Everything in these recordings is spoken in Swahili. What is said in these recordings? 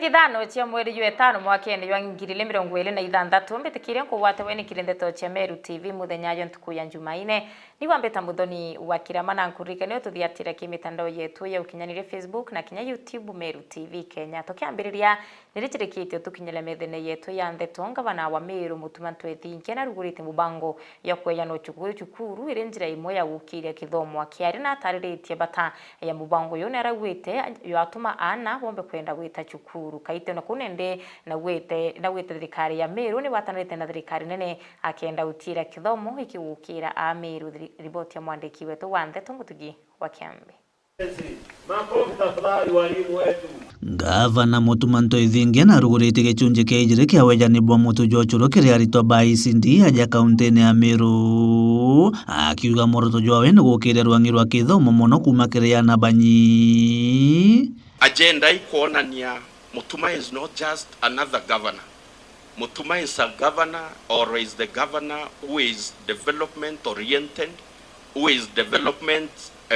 Tariki thano cia mweri wetano mwaka-ini wa 2026 mbitikire nkugwatewe ni kirindeto cia Meru Tv muthenya yo ntuku ya Jumaine ni wambeta muthoni wa KIRIAMANA nkurikane tuthiatire kimitandao yetu ya ukinyanire Facebook na kinya YouTube Meru Tv Kenya tukiambiriria nirichirikitio tukinyele methene yetu ya NTETO ngavana wa Meru Mutumanto ethinke na rugurite mubango ya kweyano chukuru iri njira imwe ya gukiria kithomo akiari na tariritie bata ya mubango yo naragwite yo atuma ana bombe kwenda gwita chukuru kaite na kunende na gwite thirikari ya Meru ni watanite na thirikari nene akenda utira kithomo ikigukira a Meru. Ripoti ya mwandiki wetu wa NTETO Mutugi wa Kiambi. Gavana Mutumanto ethinke na rugurite gichunje kia ijire kia wejani bwa mutu jochuro kiria aritwa baicindi aja kauntini ya Meru akiuga moroto jwawe ni gukira rwangi rwa kithomo muno kuma kiriana banyi. Agenda ikuonania Mutuma is not just another governor. Mutuma is a governor, or is the governor who is development oriented, who is development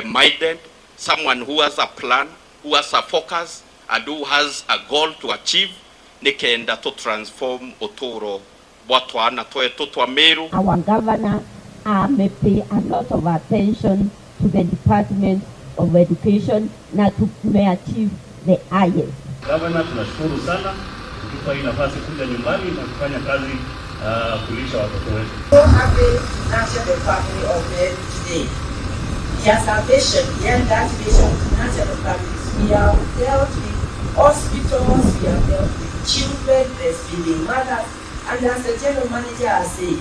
minded, someone who has a plan, who has a focus, and who has a goal to achieve. Nikenda to transform Otoro Bwatwana to Meru. Our governor may pay a lot of attention to the Department of Education na may achieve the highest. Governor, tunashukuru sana kutupa hii nafasi kuja nyumbani na kufanya kazi kulisha watoto wetu. So happy nurture the family of Meru today. Yes, our vision, that vision to nurture the families. We have dealt with hospitals, we have dealt with children, breastfeeding mothers, and as the general manager has said,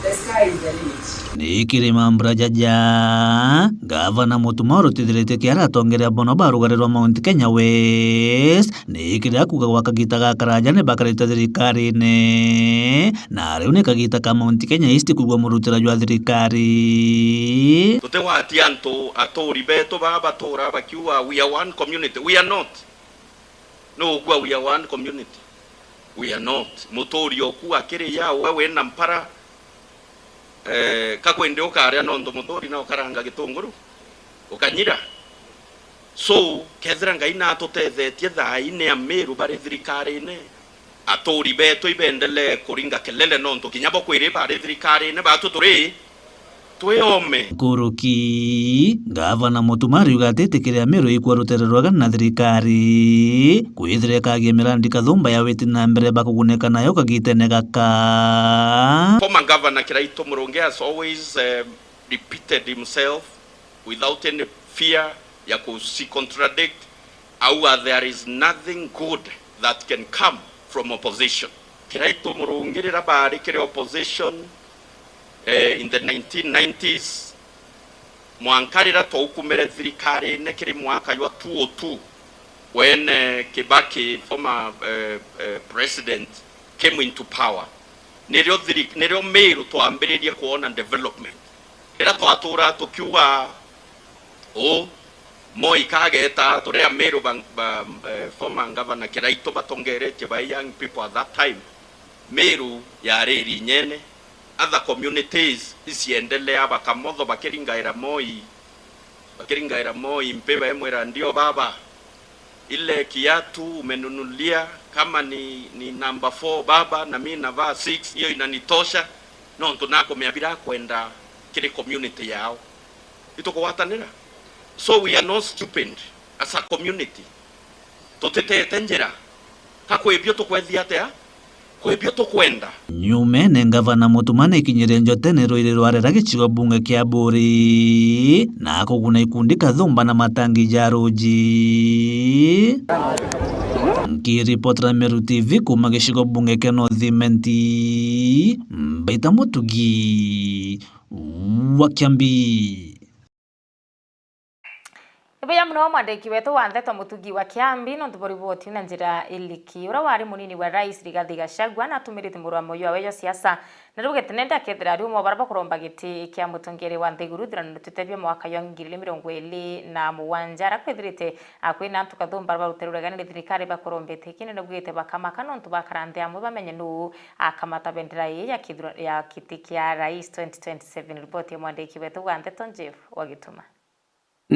the sky is the limit. Ni kirima mbrajaja Gavana Mutuma rutithirite kiara tongerea bono barugarirwa Mount Kenya West ni kiria kuga gwa kagita ga karaja ne bakarita thirikari ne na riu ni kagita ka Mount Kenya East kugwa murutira jwa thirikari tutewati anto atori beto baba tora bakiwa we are one community. We are not. No, we are one community. We are not. Mutori okuwa kire ya wewe na mpara kakwende okaria nondo muthori na okaranga gitunguru ukanyira so kethira ngai na tutethetie thaine ya Meru bari thirikari ne atori beto ibendele kuringa kelele nondo kinyabo kwire bari thirikari ne batuturi tweyome kuruki. Gavana Mutuma riuga atete kiria Meru ikwarutererwaga na thirikari kwithire kagie mirandi kathumba ya witi na mbere bakuguneka nayo kagitene gaka. Former Governor Kiraito Muronge has always repeated himself without any fear ya contradict au there is nothing good that can come from opposition. Kiraito Muronge rabari kire opposition in the 1990s mwankarira toukumere thirikari ne kiri mwaka wa 2002 when Kibaki former president came into power. Nerio Meru twambiririe kuona development era twatura tukiuga Moi kageta turea Meru former governor Kiraito batongerete by young people at that time. Meru yareri nyene other communities isiendelea bakamotho bakiringaira Moi mpeba emwera ndio baba ile kiatu umenunulia kama ni number 4 baba na mimi navaa 6 hiyo inanitosha no tunako meabira kwenda kile community yao itoko watanira. So we are not stupid as a community tutete njera hakwebyo tukwethia atia kwebyo tukwenda nyume ne Gavana Mutuma ne kinyire njote ne roire rwarera gichigo bunge kia Buri na kuguna ikundi kathumba na matangi jaroji. Nkiripotera Meru TV kuma gishigo bunge kia Northimenti Mbaita Mutugi wa Kiambi. Ibuya mno mwandiki wetu wa NTETO Mutugi wa Kiambi no tuboriboti na njira iliki ura wari munini wa rais Rigathi Gachagua na tumirite murwa yo aweyo siasa na rugete nenda kethira ri mo baraba kuromba giti kia mutongere wa nthiguru thirano tutebye mwaka yo 2027 na muwanja kwithirite akwina tukathumba baruteruraga ni thirikari bakorombete kine no gwite bakamaka no tubakarande amwe bamenye nu akamata bendera ya kiti kia rais 2027. Ripoti ya mwandiki wetu wa NTETO Jeff Wagituma.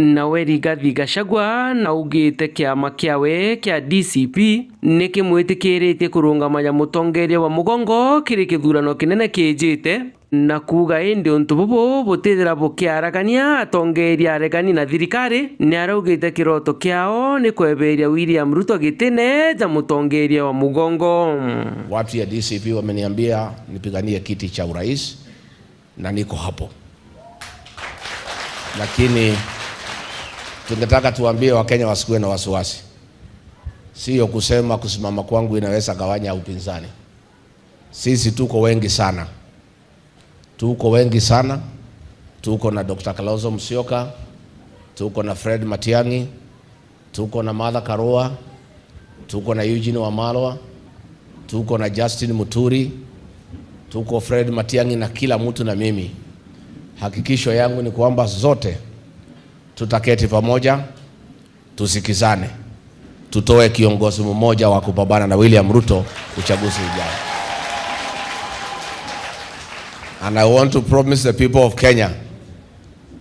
nawe Rigathi Gachagua naugite kiama kiawe kia DCP nikimwitikiiritie kurungamanya mutongeria wa mugongo kiri kithurano kinene kijite na kuga indi untu bubu butithira bukiaragania atongeria aregani na thirikari ni araugite kiroto kiao ni kweberia William Ruto gitine ja mutongeria wa mugongo. Watu ya DCP wameniambia nipiganie kiti cha urais na niko hapo, lakini tungetaka tuambie Wakenya wasikuwe na wasiwasi. Sio kusema kusimama kwangu inaweza gawanya upinzani. Sisi tuko wengi sana. Tuko na Dr. Kalonzo Musyoka, tuko na Fred Matiang'i, tuko na Martha Karua, tuko na Eugene Wamalwa, tuko na Justin Muturi, tuko Fred Matiang'i na kila mtu na mimi. Hakikisho yangu ni kwamba zote tutaketi pamoja, tusikizane, tutoe kiongozi mmoja wa kupambana na William Ruto uchaguzi ujao. And I want to promise the people of Kenya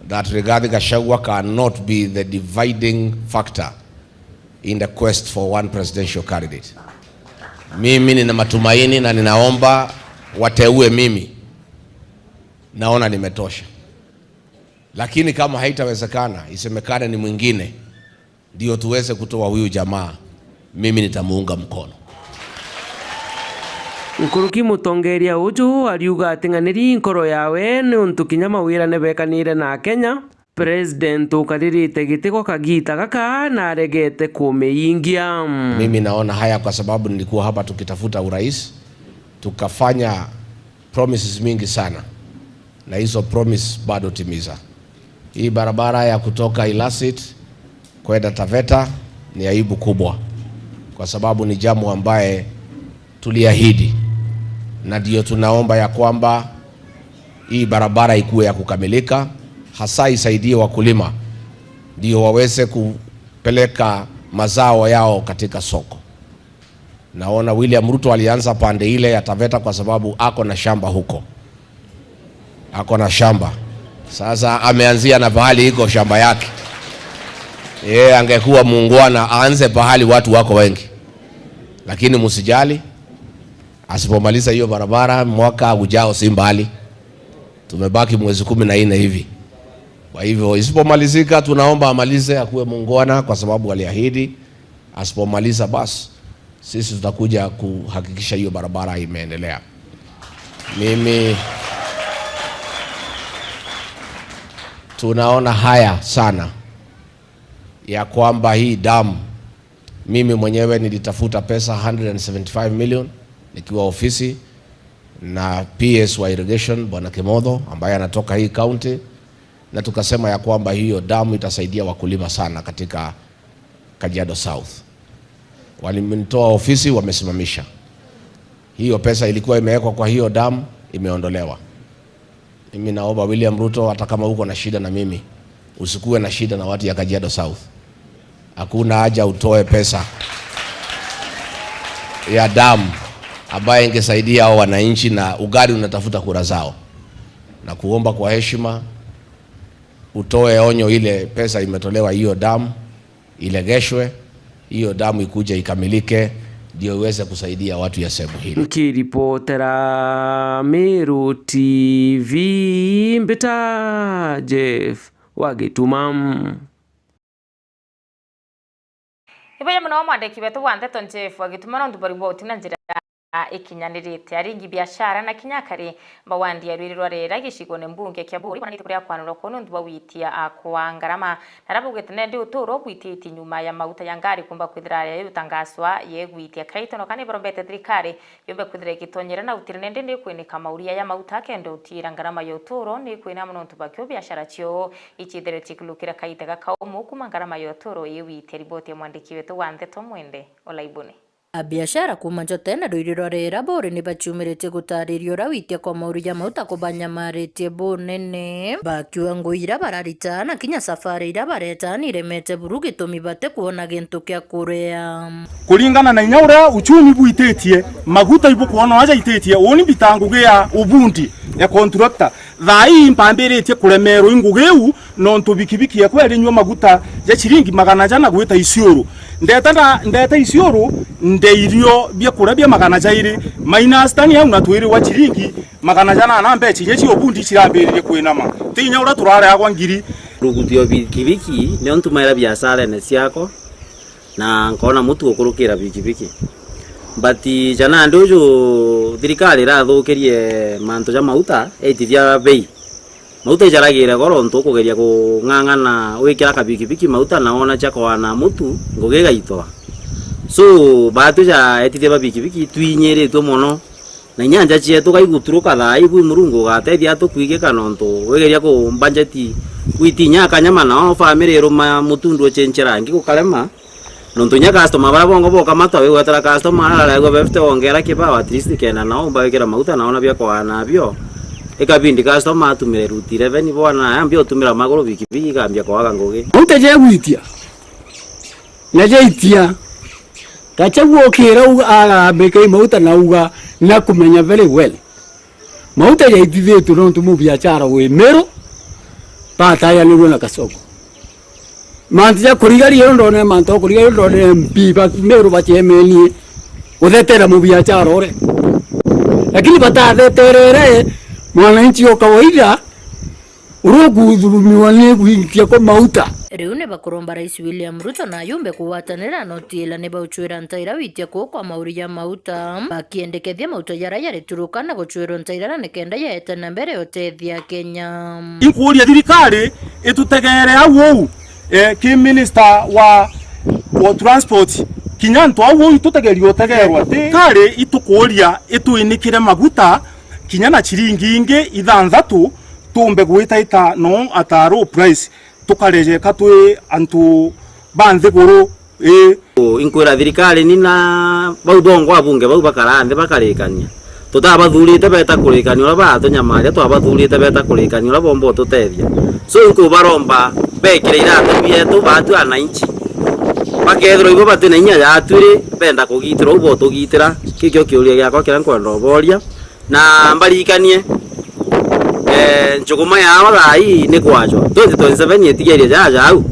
that Rigathi Gachagua cannot be the dividing factor in the quest for one presidential candidate. Mimi nina matumaini na ninaomba wateue mimi. Naona nimetosha. Lakini kama haitawezekana, isemekane ni mwingine ndio tuweze kutoa huyu jamaa, mimi nitamuunga mkono. Nkuruki mutongeria uju ariuga atinganiri nkoro yawe ni untu kinya mawira ne bekanire na Kenya. President ukaririte gitego kagita gaka na aregete kumeingia. Mimi naona haya kwa sababu nilikuwa hapa tukitafuta urais, tukafanya promises mingi sana, na hizo promise bado timiza. Hii barabara ya kutoka Ilasit kwenda Taveta ni aibu kubwa, kwa sababu ni jambo ambaye tuliahidi, na ndio tunaomba ya kwamba hii barabara ikuwe ya kukamilika, hasa isaidie wakulima ndio waweze kupeleka mazao yao katika soko. Naona William Ruto alianza pande ile ya Taveta kwa sababu ako na shamba huko. Ako na shamba. Sasa ameanzia na pahali iko shamba yake. Angekuwa muungwana aanze pahali watu wako wengi. Lakini msijali, asipomaliza hiyo barabara mwaka ujao si mbali. Tumebaki mwezi 14 hivi. Kwa hivyo isipomalizika tunaomba amalize, akuwe muungwana kwa sababu aliahidi. Asipomaliza basi sisi tutakuja kuhakikisha hiyo barabara imeendelea. Mimi tunaona haya sana ya kwamba hii damu, mimi mwenyewe nilitafuta pesa 175 million nikiwa ofisi na PS wa irrigation Bwana Kimotho ambaye anatoka hii county, na tukasema ya kwamba hiyo damu itasaidia wakulima sana katika Kajiado South. Walimtoa ofisi, wamesimamisha. Hiyo pesa ilikuwa imewekwa kwa hiyo damu, imeondolewa. Mimi naomba William Ruto, hata kama uko na shida na mimi, usikuwe na shida na watu ya Kajiado South. Hakuna haja utoe pesa ya damu ambaye ingesaidia hao wananchi na ugali unatafuta kura zao. Na kuomba kwa heshima utoe onyo, ile pesa imetolewa hiyo damu ilegeshwe, hiyo damu ikuje ikamilike ndio iweze kusaidia watu ya sehemu hili. Kiripotera Meru TV Mbita Jeff Wagitumam. Ibaye muno mwandiki wetu wa NTETO Jeff Wagitumana ndubarimboti na njira ikinyanirite aringi biashara na kinyakari bawandi yarirwa rera gishigone mbunge kya buri banite kuri akwanuro kono ndwa witia akwangarama narabugete nende uturo kwititi nyuma ya mauta yangari kumba kwithira ya utangaswa yegwitia kaitono kane barombete thirikari yombe kwithira gitonyera na utire nende ndi kwinika mauria ya mauta kendo utira ngarama ya uturo ni kwina muno ntubakyo biashara cio ichidere tikulukira kaitega kaumu kuma ngarama ya uturo yewitia riboti ya mwandiki wetu wa NTETO Mwende Olaibuni. Biashara kuma njote na doiriro rera bori ni bachumirete gutaririo rawitia kwa mauria mauta kubanyamarete bonene bakiwa ngoira bararita na kinya safari ira bareta ni remete burugi tomibate kuona gento kya kurea kulingana na nyaura uchumi buitetie maguta ibo kuona aja itetie oni bitanguge ya ubundi ya contractor thai mpambiritie kuremerwo ingugeu no ntubikibiki yakwa rinywa maguta ya chiringi 100 gwita isiuru ndeta isiuru ndeirio bia kurabia 200 minus tani au natwiri wa chiringi 100 na mbechi yechi obundi chirambiririe kwinama tinya ura turare agwa ngiri rugutio bikibiki ne ontumaira biashara ne siako na nkona mutu okurukira bikibiki bati jana ndojo thirikari rathukirie manto ja mauta eitithia bei mauta jaragira goro ntukugeria kung'ang'ana wikira kabikibiki mauta naona chakwana mutu ngugega itwa so batu ja etithia babikibiki twinyere tu mono na nyanja chietu kaiguturuka thai bwi murungu gatethia tukwigika nonto wegeria ku budgeti kwitinya kanyama na family ruma mutundu chenchera ngi kukalema nonto nya customer bara bongo boka matwa we wetara customer ala go befte ongera kiba at least kena na omba wekera mauta naona bya kwa na byo ekabindi customer atumire ruti 11 bwana ambio tumira magoro bikibiki kambia kwa waka ngoge mauta je gwitia na je itia tachaguo kira ala beke mauta na uga na kumenya very well mauta je itithie tu nonto mu biashara we Meru pata ya lulu na kasoko mantia kurigari ndone manto kurigari ndone mpipa Meru bachemeni udetera mu biashara ore lakini batatheterere mwananchi wa kawaida urugudhurumiwa ni kuingia kwa mauta riu ne bakuromba rais William Ruto na yumbe kuwatanira notila ne bauchwira ntaira witia kwa mauri ya mauta bakiendekethia mauta yara yari turukana guchwira ntaira ne kenda yete na mbere otethia Kenya inkuria thirikari itutegere au ki minister wa transport kinyanto au itutegerio otegerwa kare itukuria ituinikire maguta kinyana chiringi inge ithanthatu tumbe gwitaita no ataro price tukareje katwe antu banze guru inkwira thirikari ni na baudongo abunge bau bakarande bakarekania tutabathurite beta kurekania ora batunyamaria twabathurite beta kurekania ora bombo tutethia so inko baromba bekire irato bietu batu ananchi bakethro ibo batu na inya yatwire benda kugitira ubo tugitira kikyo kiuria gyako kira nkwenda boria na mbarikanie njuguma yawa thai ni kwachwa 2027 yetigeria jaja au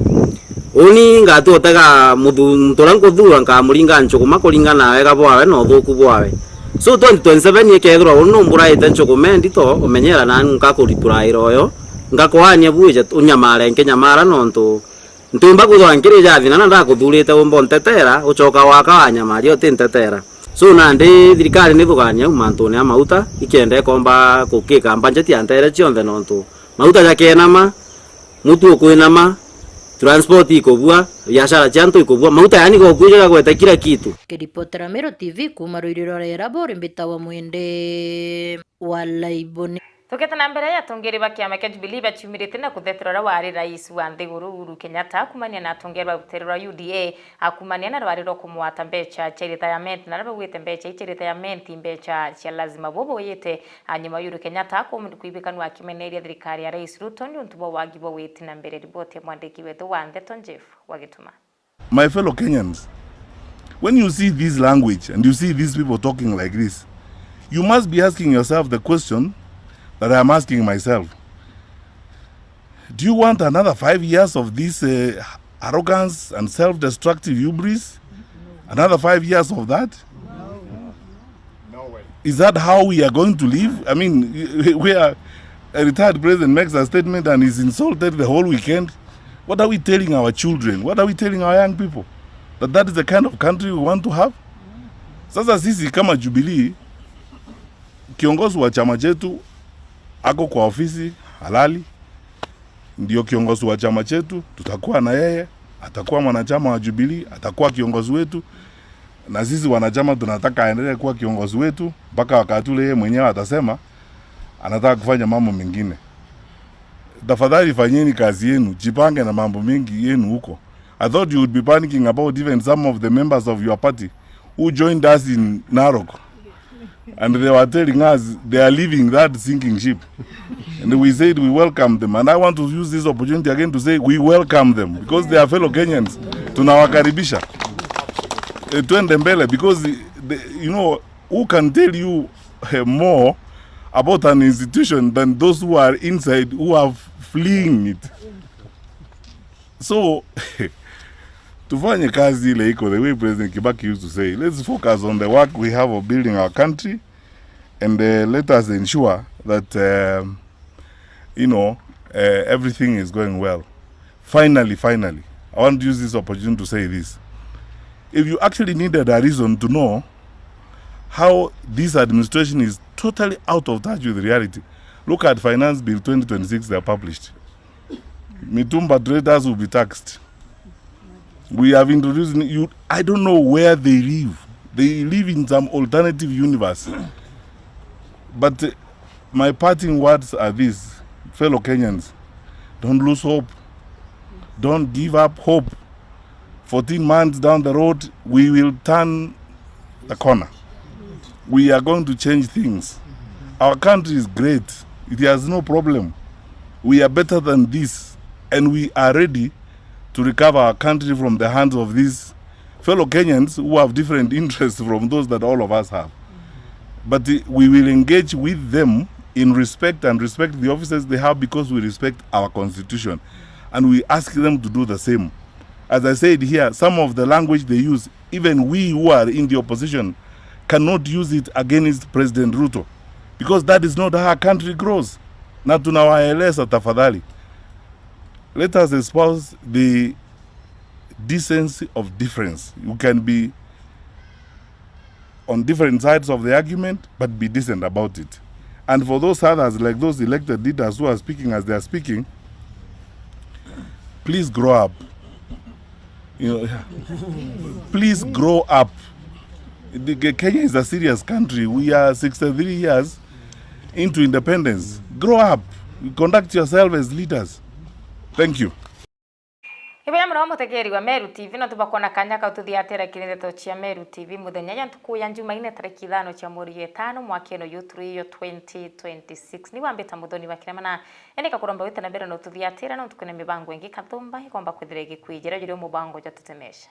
uni ngatu otega mutura nkuthura nkamuringa njuguma kuringana wega bwawe no thuku bwawe so 2027 yekethro uno mburaite njuguma ndito umenyera na nkakuripura iroyo ngakwania bwije unyamare nkenyamara nonto ntumba kuthwa nkiri jathi na ndakuthurite umbo ntetera uchoka waka wanyamari otintetera so nande thirikari ni thugania mantu ne mauta ikende komba kukika budget ya ntere chionde nonto mauta yakenama mutu okuinama transport ikobua biashara chanto ikobua mauta yani gokuja gweta kila kitu kiripotera Meru TV kuma ruirorera bore mbitawa mwende walaiboni Tuketa na mbere ya tongeri ba kiama kia Jubilee bachumirite na kuthetera wari rais wa Nthiguru Uhuru Kenyatta akumania na tongeri ba guterera UDA akumania na rwariro kumwata mbecha cha retirement na rabwite mbecha cha retirement mbecha cha lazima bobo yete anyuma Uhuru Kenyatta kuibikanwa akimeneria thirikari ya rais Ruto ni untubo wagibo wete na mbere ripoti ya mwandiki wetu wa NTETO Jeff wagituma. My fellow Kenyans, when you see this language and you see these people talking like this, you must be asking yourself the question that I'm asking myself. Do you want another 5 years of this arrogance and self-destructive hubris? Another 5 years of that? No way. Is that how we are going to live? I mean, where a retired president makes a statement and is insulted the whole weekend. What are we telling our children? What are we telling our young people? That is the kind of country we want to have? Sasa sisi kama Jubilee, kiongozi wa chama chetu ako kwa ofisi halali, ndio kiongozi wa chama chetu, tutakuwa na yeye, atakuwa mwanachama wa Jubilee, atakuwa kiongozi wetu, na sisi wanachama tunataka aendelee kuwa kiongozi wetu mpaka wakati ule yeye mwenyewe atasema anataka kufanya mambo mengine. Tafadhali fanyeni kazi yenu, jipange na mambo mengi yenu huko. I thought you would be panicking about even some of the members of your party who joined us in Narok. And they were telling us they are leaving that sinking ship. And we said we welcome them. And I want to use this opportunity again to say we welcome them because they are fellow Kenyans. Tunawakaribisha. Twende mbele because, you know, who can tell you more about an institution than those who are inside who are fleeing it. So, tufanye kazi ile iko, the way President Kibaki used to say, let's focus on the work we have of building our country, and let us ensure that, everything is going well. Finally, I want to use this opportunity to say this. If you actually needed a reason to know how this administration is totally out of touch with reality, look at Finance Bill 2026 they are published. Mitumba traders will be taxed. We have introduced you. I don't know where they live. They live in some alternative universe. But my parting words are these, fellow Kenyans: don't lose hope. Don't give up hope. 14 months down the road, we will turn the corner. We are going to change things. Our country is great. It has no problem. We are better than this, and we are ready to recover our country from the hands of these fellow Kenyans who have different interests from those that all of us have. But we will engage with them in respect and respect the officers they have, because we respect our constitution. And we ask them to do the same. As I said here, some of the language they use, even we who are in the opposition cannot use it against President Ruto, because that is not how our country grows. Na tunawaeleza tafadhali. Let us espouse the decency of difference. You can be on different sides of the argument, but be decent about it. And for those others, like those elected leaders who are speaking as they are speaking, please grow up. Please grow up. Kenya is a serious country. We are 63 years into independence. Grow up. Conduct yourself as leaders. Thank you. Iwe mwana mutegeri wa Meru TV no tubakona kanyaka tuthiatira kirindeto cia Meru TV muthenya ya ntukuya Jumaine tariki 5 cia mweri 5 mwaka eno yuturiyo 2026 ni wambeta muthoni wa KIRIAMANA endeka kuromba wite na mbere no tuthiatira no tukune mibango ingi kathumba ikomba kwithira igikwijira jiri mubango ja tutemesha.